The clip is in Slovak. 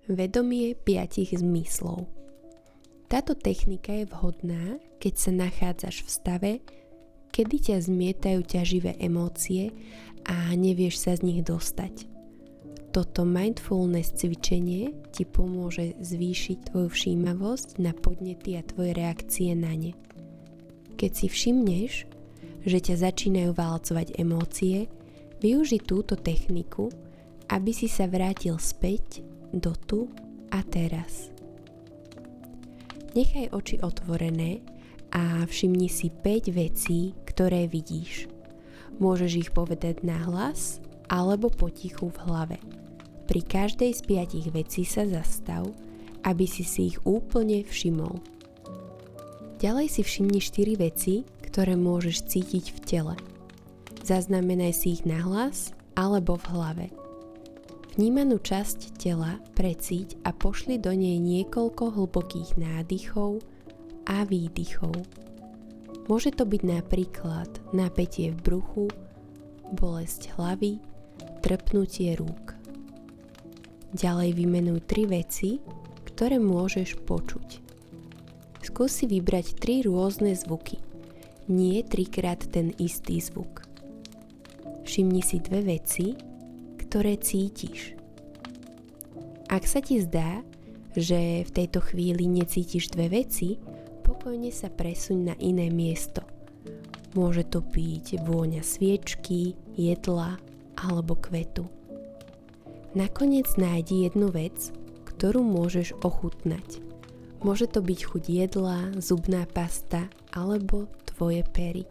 Vedomie 5 zmyslov. Táto technika je vhodná, keď sa nachádzaš v stave, kedy ťa zmietajú ťaživé emócie a nevieš sa z nich dostať. Toto mindfulness cvičenie ti pomôže zvýšiť tvoju všímavosť na podnety a tvoje reakcie na ne. Keď si všimneš, že ťa začínajú válcovať emócie, využi túto techniku, aby si sa vrátil späť do tu a teraz. Nechaj oči otvorené a všimni si 5 vecí, ktoré vidíš. Môžeš ich povedať nahlas alebo potichu v hlave. Pri každej z 5 vecí sa zastav, aby si ich úplne všimol. Ďalej si všimni 4 veci, ktoré môžeš cítiť v tele. Zaznamenaj si ich nahlas alebo v hlave. Vnímanú časť tela precíť a pošli do nej niekoľko hlbokých nádychov a výdychov. Môže to byť napríklad napätie v bruchu, bolesť hlavy, trpnutie rúk. Ďalej vymenuj 3 veci, ktoré môžeš počuť. Skús si vybrať 3 rôzne zvuky, nie 3-krát ten istý zvuk. Všimni si 2 veci, ktoré cítiš. Ak sa ti zdá, že v tejto chvíli necítiš 2 veci, pokojne sa presuň na iné miesto. Môže to byť vôňa sviečky, jedla alebo kvetu. Nakoniec nájdi jednu vec, ktorú môžeš ochutnať. Môže to byť chuť jedla, zubná pasta alebo tvoje pery.